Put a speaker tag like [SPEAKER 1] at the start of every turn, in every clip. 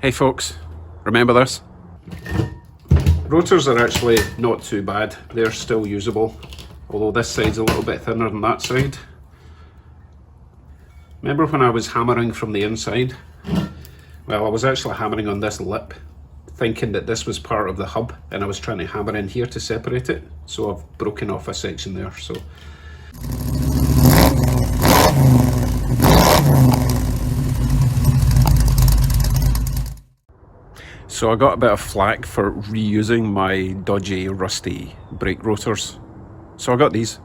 [SPEAKER 1] Hey folks, remember this? Rotors are actually not too bad, they're still usable, although this side's a little bit thinner than that side. Remember when I was hammering from the inside? Well, I was actually hammering on this lip, thinking that this was part of the hub, and I was trying to hammer in here to separate it, so I've broken off a section there. So I got a bit of flack for reusing my dodgy, rusty brake rotors. So I got these.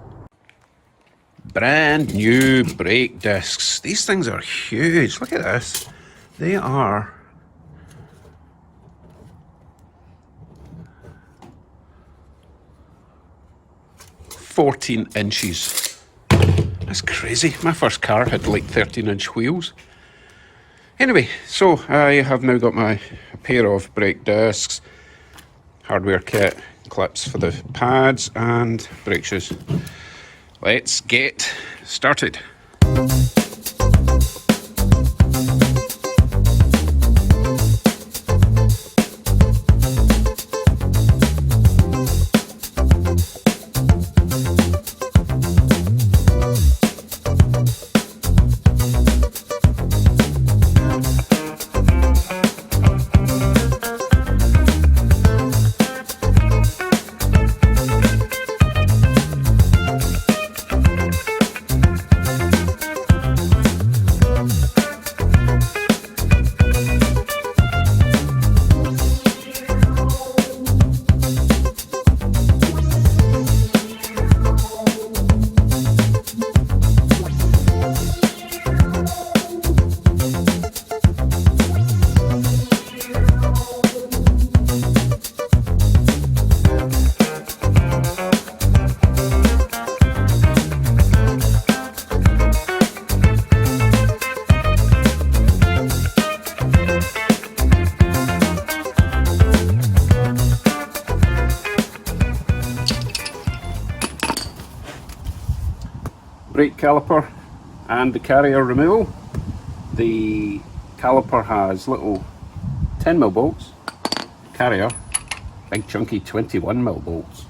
[SPEAKER 1] Brand new brake discs. These things are huge. Look at this. They are 14 inches. That's crazy. My first car had like 13-inch wheels. Anyway, so I have now got a pair of brake discs, hardware kit, clips for the pads and brake shoes. Let's get started. Brake caliper and the carrier removal. The caliper has little 10mm bolts, carrier big chunky 21mm bolts.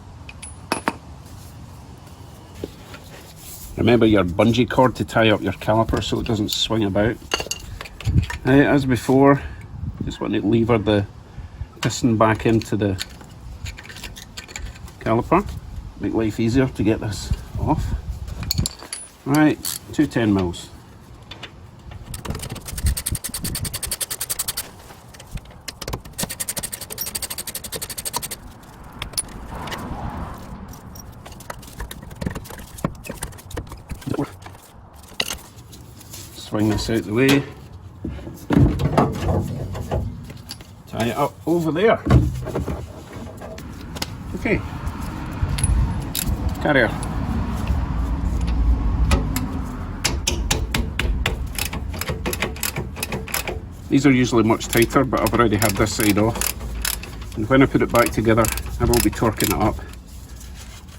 [SPEAKER 1] Remember your bungee cord to tie up your caliper so it doesn't swing about. As before, just want to lever the piston back into the caliper, make life easier to get this off. Right, 2 10mm. Swing this out the way. Tie it up over there. Okay. Carrier. These are usually much tighter, but I've already had this side off. And when I put it back together, I will be torquing it up.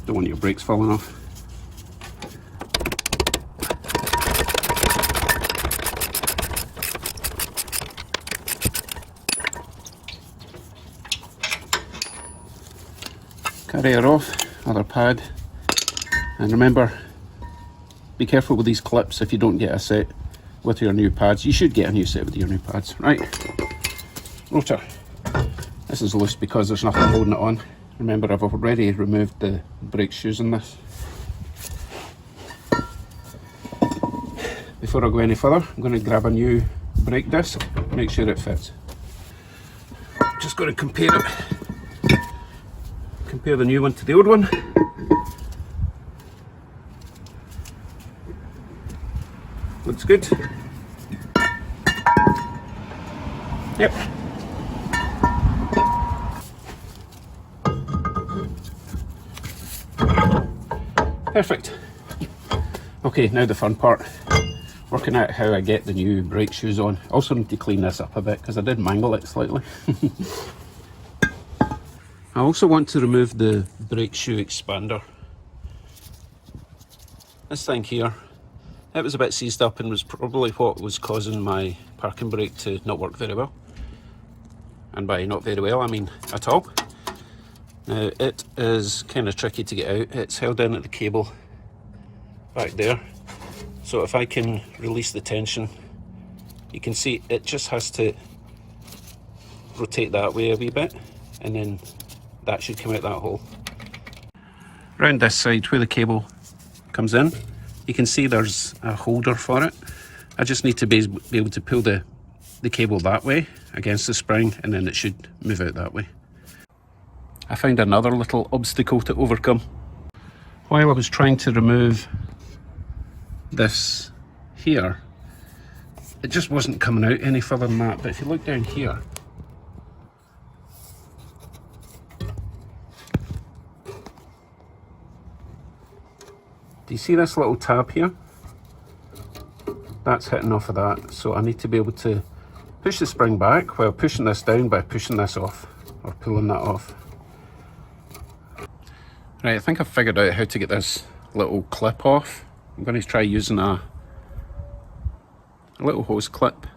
[SPEAKER 1] Don't want your brakes falling off. Carrier off, other pad. And remember, be careful with these clips if you don't get a set with your new pads. You should get a new set with your new pads. Right, rotor. This is loose because there's nothing holding it on. Remember, I've already removed the brake shoes in this. Before I go any further, I'm going to grab a new brake disc, make sure it fits. Just going to compare the new one to the old one. Looks good. Yep. Perfect. Okay, now the fun part. Working out how I get the new brake shoes on. Also need to clean this up a bit because I did mangle it slightly. I also want to remove the brake shoe expander. This thing here, it was a bit seized up and was probably what was causing my parking brake to not work very well. and by not very well I mean at all. Now it is kind of tricky to get out. It's held in at the cable back there, so if I can release the tension, you can see it just has to rotate that way a wee bit, and then that should come out that hole. Round this side where the cable comes in, you can see there's a holder for it. I just need to be able to pull the cable that way against the spring, and then it should move out that way. I found another little obstacle to overcome. While I was trying to remove this here, it just wasn't coming out any further than that. But if you look down here, do you see this little tab here? That's hitting off of that, so I need to be able to push the spring back while pushing this down by pushing this off, or pulling that off. Right, I think I've figured out how to get this little clip off. I'm going to try using a little hose clip.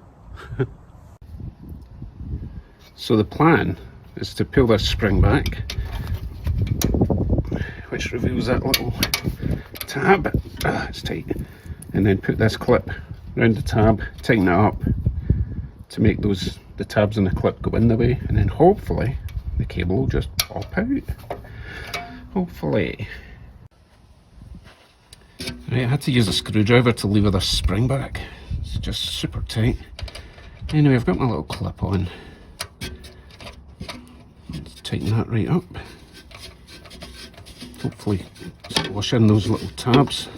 [SPEAKER 1] So the plan is to pull this spring back, which reveals that little tab. It's tight. And then put this clip around the tab, tighten it up to make the tabs in the clip go in the way, and then hopefully the cable will just pop out. Hopefully. Right, I had to use a screwdriver to lever this spring back. It's just super tight. Anyway, I've got my little clip on. Let's tighten that right up. Hopefully squash in those little tabs.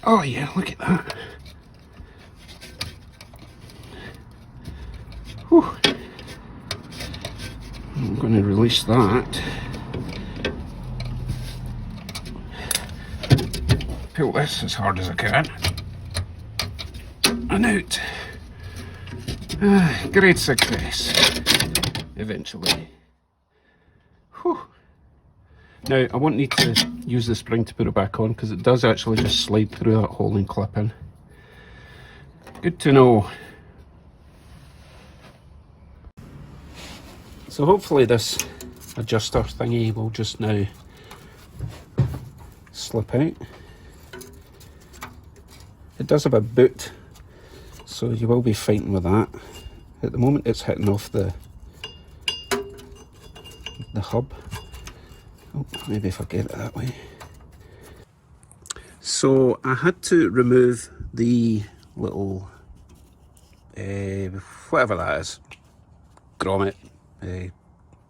[SPEAKER 1] Oh yeah, look at that. Whew. I'm going to release that. Pull this as hard as I can. And out. Great success. Eventually. Whew. Now, I won't need to use the spring to put it back on, because it does actually just slide through that hole and clip in. Good to know. So hopefully this adjuster thingy will just now slip out. It does have a boot, so you will be fighting with that. At the moment it's hitting off the hub. Oh, maybe if I get it that way. So I had to remove the little, whatever that is, grommet,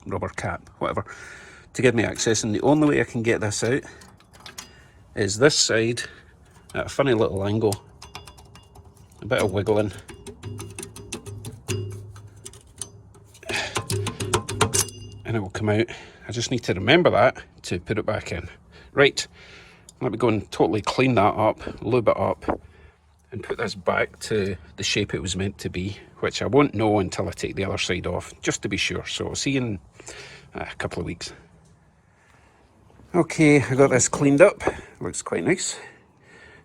[SPEAKER 1] rubber cap, whatever, to give me access. And the only way I can get this out is this side at a funny little angle, a bit of wiggling. And it will come out. I just need to remember that to put it back in. Right, let me go and totally clean that up, lube it up, and put this back to the shape it was meant to be, which I won't know until I take the other side off, just to be sure. So I'll see you in a couple of weeks. Okay, I got this cleaned up. Looks quite nice.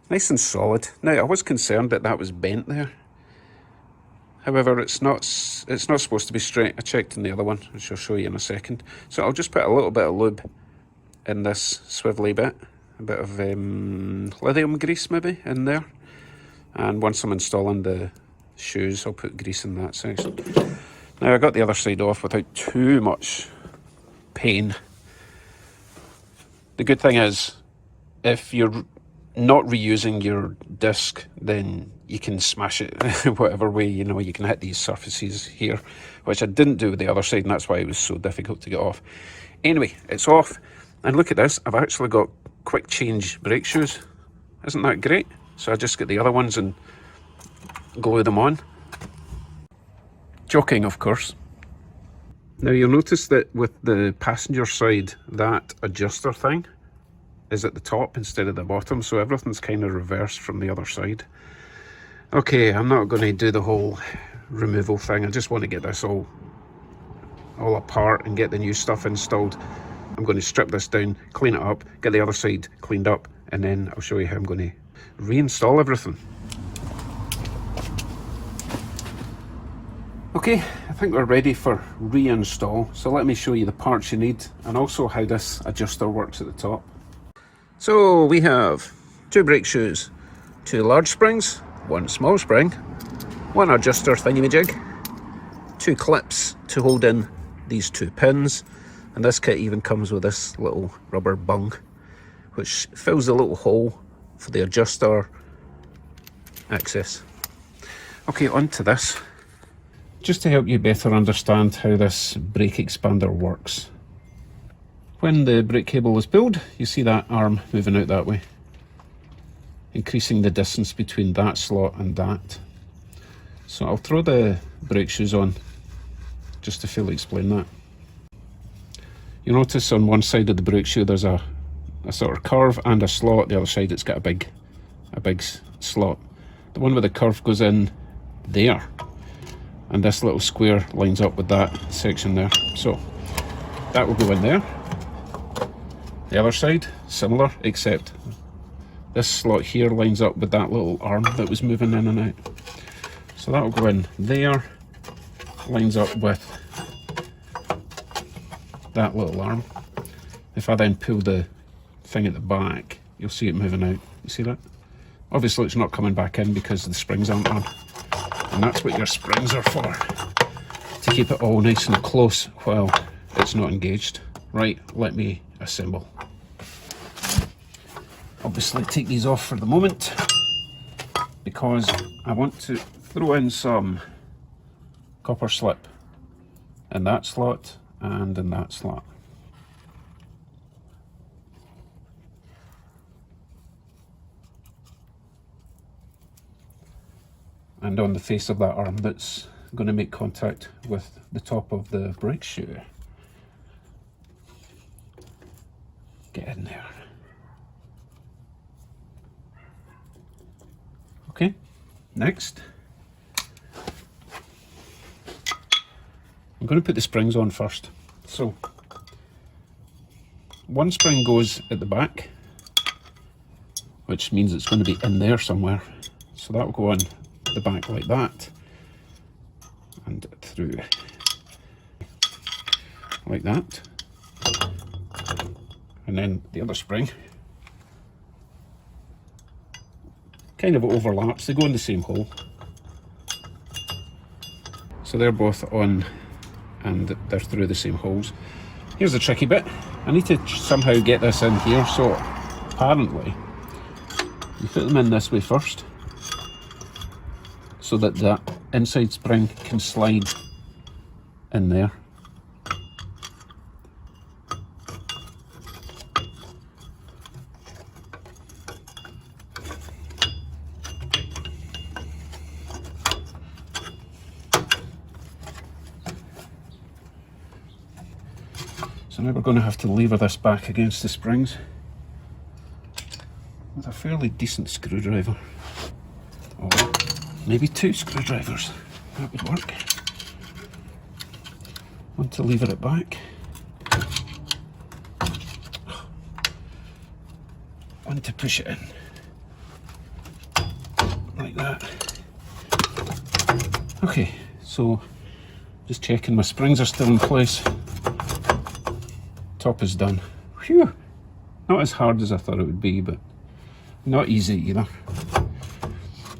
[SPEAKER 1] Nice and solid. Now, I was concerned that that was bent there. However, it's not supposed to be straight. I checked in the other one, which I'll show you in a second. So I'll just put a little bit of lube in this swivelly bit, a bit of lithium grease maybe in there. And once I'm installing the shoes, I'll put grease in that section. Now I got the other side off without too much pain. The good thing is, if you're not reusing your disc, then you can smash it whatever way, you know, you can hit these surfaces here, which I didn't do with the other side, and that's why it was so difficult to get off. Anyway, it's off, and look at this, I've actually got quick change brake shoes. Isn't that great? So I just get the other ones and glue them on. Joking, of course. Now you'll notice that with the passenger side, that adjuster thing is at the top instead of the bottom, so everything's kind of reversed from the other side. Okay, I'm not going to do the whole removal thing. I just want to get this all apart and get the new stuff installed. I'm going to strip this down, clean it up, get the other side cleaned up, and then I'll show you how I'm going to reinstall everything. Okay, I think we're ready for reinstall, so let me show you the parts you need and also how this adjuster works at the top. So we have 2 brake shoes, 2 large springs, 1 small spring, 1 adjuster thingamajig, 2 clips to hold in these 2 pins, and this kit even comes with this little rubber bung which fills a little hole for the adjuster access. Okay, on to this. Just to help you better understand how this brake expander works. When the brake cable is pulled, you see that arm moving out that way, increasing the distance between that slot and that. So I'll throw the brake shoes on just to fully explain that. You notice on one side of the brake shoe there's a sort of curve and a slot. The other side it's got a big slot. The one with the curve goes in there, and this little square lines up with that section there. So that will go in there. The other side, similar, except this slot here lines up with that little arm that was moving in and out. So that will go in there, lines up with that little arm. If I then pull the thing at the back, you'll see it moving out. You see that? Obviously it's not coming back in because the springs aren't on. And that's what your springs are for, to keep it all nice and close while it's not engaged. Right, let me assemble. Obviously take these off for the moment because I want to throw in some copper slip in that slot and in that slot. And on the face of that arm that's going to make contact with the top of the brake shoe. Get in there. Okay, next. I'm going to put the springs on first. So, one spring goes at the back, which means it's going to be in there somewhere. So that will go on the back like that, and through like that. And then the other spring kind of overlaps, they go in the same hole. So they're both on and they're through the same holes. Here's the tricky bit. I need to somehow get this in here, so apparently you put them in this way first so that that inside spring can slide in there. So now we're going to have to lever this back against the springs with a fairly decent screwdriver. Or maybe 2 screwdrivers, that would work. One to lever it back. One to push it in. Like that. Okay, so just checking my springs are still in place. Top is done. Phew! Not as hard as I thought it would be, but not easy either.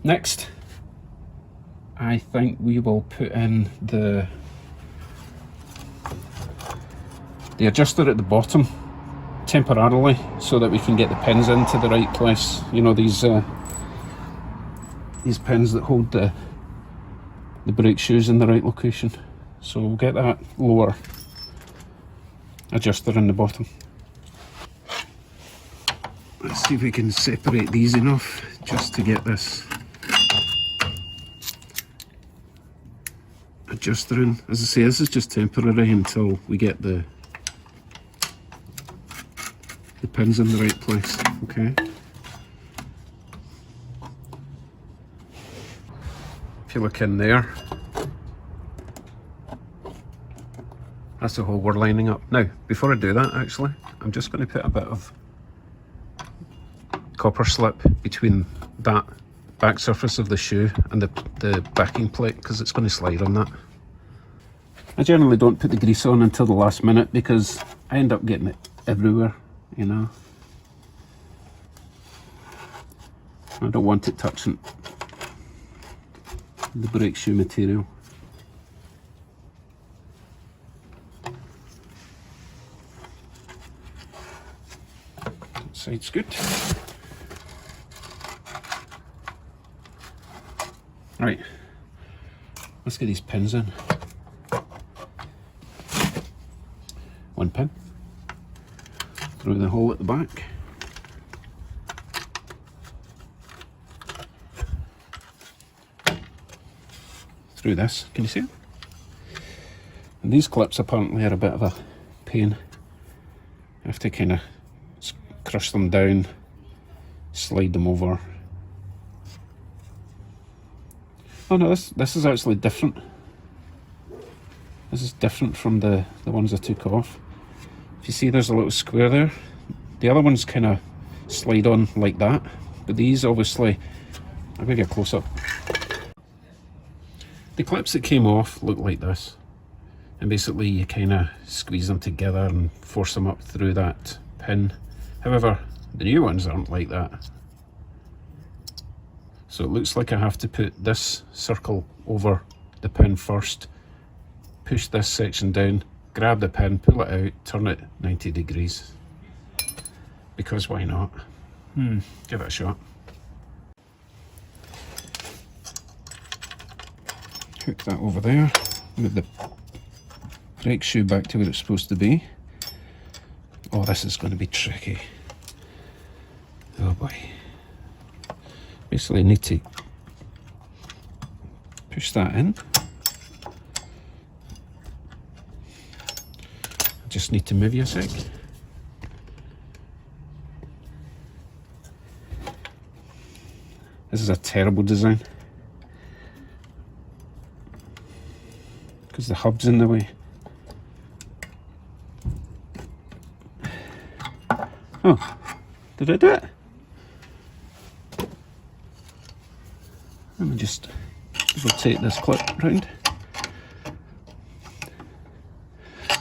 [SPEAKER 1] Next, I think we will put in the adjuster at the bottom temporarily so that we can get the pins into the right place. You know, these pins that hold the brake shoes in the right location. So we'll get that lower adjuster in the bottom. Let's see if we can separate these enough just to get this adjuster in. As I say, this is just temporary until we get the pins in the right place. Okay. If you look in there, That's the hole we're lining up. Now, before I do that, actually, I'm just going to put a bit of copper slip between that back surface of the shoe and the backing plate, because it's going to slide on that. I generally don't put the grease on until the last minute because I end up getting it everywhere, you know. I don't want it touching the brake shoe material. That side's good. Right, let's get these pins in. One pin through the hole at the back. Through this, can you see it? And these clips apparently are a bit of a pain. You have to kind of crush them down, slide them over. Oh no, this is actually different. This is different from the ones I took off. If you see there's a little square there, the other ones kind of slide on like that, but these obviously, I'll give you a close up. The clips that came off look like this, and basically you kind of squeeze them together and force them up through that pin. However, the new ones aren't like that. So it looks like I have to put this circle over the pin first, push this section down, grab the pin, pull it out, turn it 90 degrees. Because why not? Give it a shot. Hook that over there, move the brake shoe back to where it's supposed to be. Oh, this is going to be tricky. Oh boy. Basically I need to push that in. I just need to move you a sec. This is a terrible design because the hub's in the way. Oh, did I do it? Let me just rotate this clip round.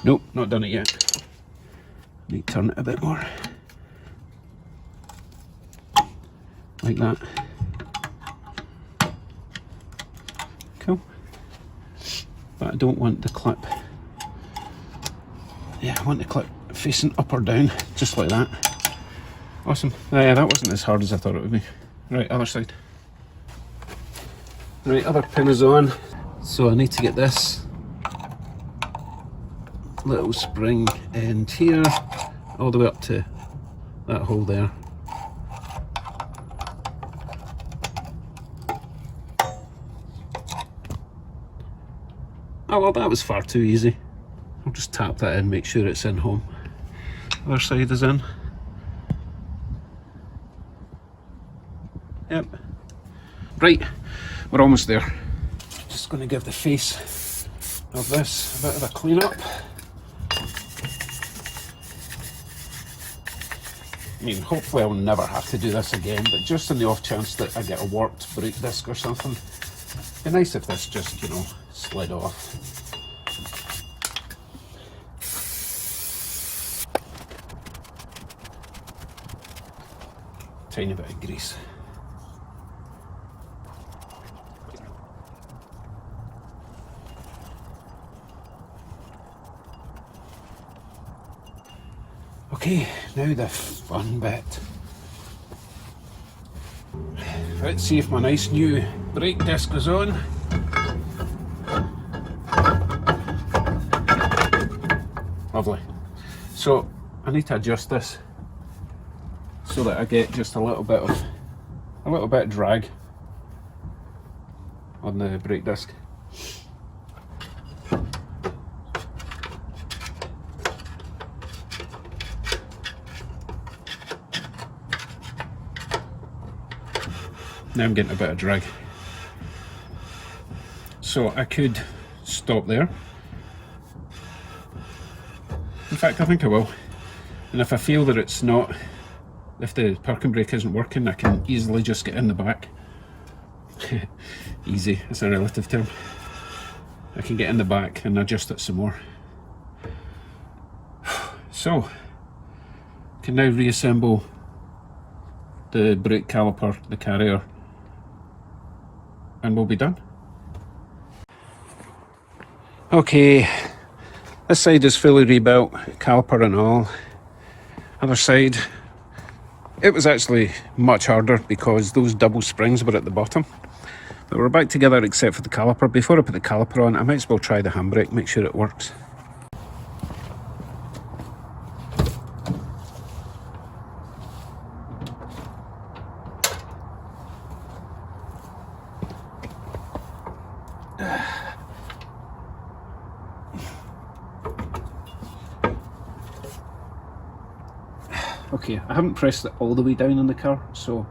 [SPEAKER 1] Nope, not done it yet. Need to turn it a bit more. Like that. Cool. But I don't want the clip. Yeah, I want the clip facing up or down, just like that. Awesome. Yeah, that wasn't as hard as I thought it would be. Right, other side. Right, other pin is on. So I need to get this little spring end here, all the way up to that hole there. Oh well, that was far too easy. I'll just tap that in, make sure it's in home. Other side is in. Yep. Right, we're almost there. Just going to give the face of this a bit of a clean up. I mean, hopefully I'll never have to do this again, but just in the off chance that I get a warped brake disc or something, it'd be nice if this just, you know, slid off. Tiny bit of grease. Okay, now the fun bit. Let's see if my nice new brake disc is on. Lovely. So I need to adjust this so that I get just a little bit of drag on the brake disc. Now I'm getting a bit of drag. So I could stop there fact I think I will. And if I feel that it's not, if the parking brake isn't working, I can easily just get in the back. Easy, it's a relative term. I can get in the back and adjust it some more. So, can now reassemble the brake caliper, the carrier, and we'll be done. Okay, this side is fully rebuilt, caliper and all. Other side, it was actually much harder because those double springs were at the bottom. But we're back together except for the caliper. Before I put the caliper on, I might as well try the handbrake, make sure it works. Okay, I haven't pressed it all the way down on the car, so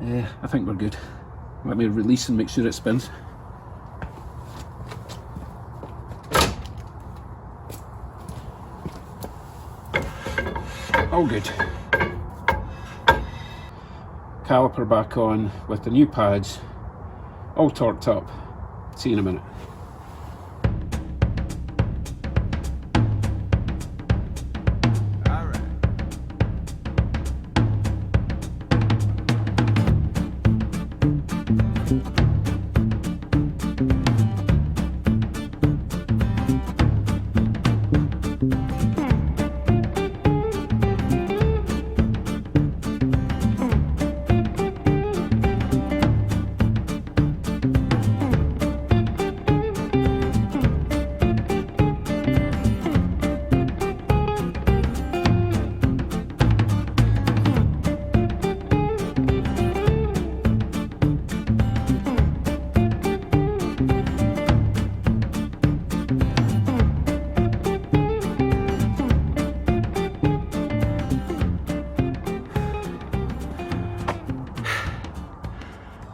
[SPEAKER 1] I think we're good. Let me release and make sure it spins. All good. Caliper back on with the new pads, all torqued up. See you in a minute.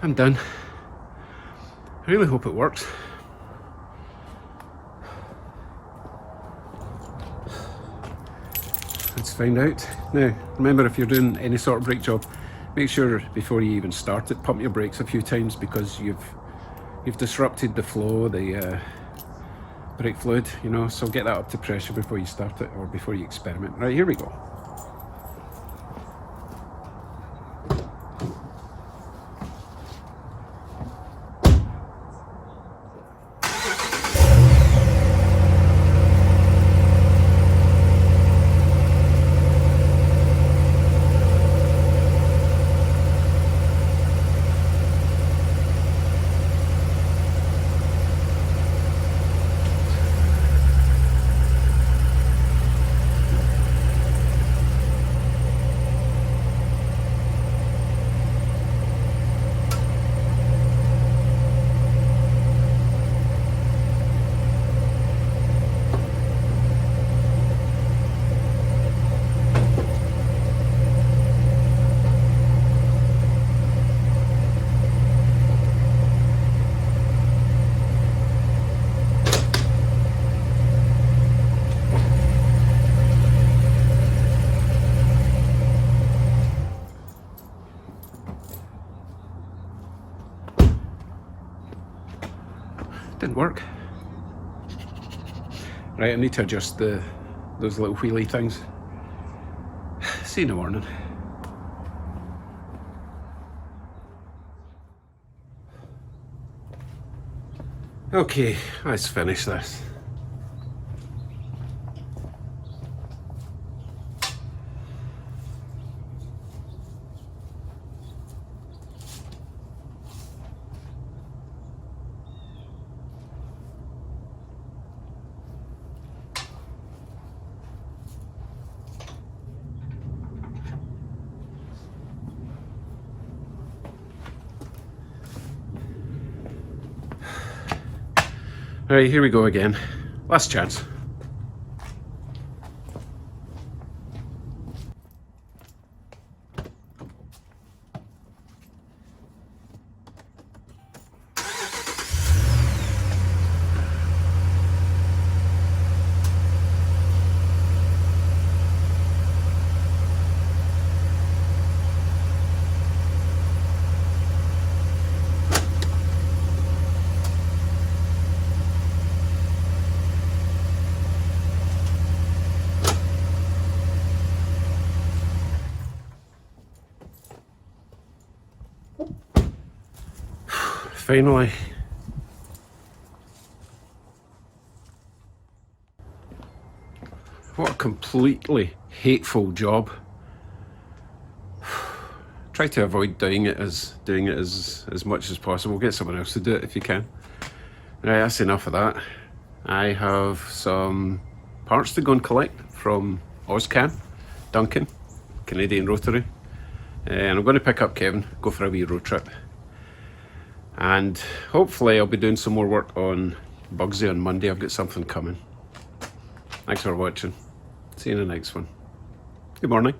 [SPEAKER 1] I'm done. I really hope it works. Let's find out. Now, remember, if you're doing any sort of brake job, make sure before you even start it, pump your brakes a few times, because you've disrupted the flow, the brake fluid, you know, so get that up to pressure before you start it, or before you experiment. Right, here we go. Didn't work. Right, I need to adjust those little wheelie things. See you in the morning. Okay, let's finish this. Alright, here we go again. Last chance. finally. What a completely hateful job. Try to avoid doing it as much as possible. Get someone else to do it if you can. Right, that's enough of that. I have some parts to go and collect from Ozcan, Duncan, Canadian Rotary. And I'm going to pick up Kevin, go for a wee road trip. And hopefully I'll be doing some more work on Bugsy on Monday. I've got something coming. Thanks for watching. See you in the next one. Good morning.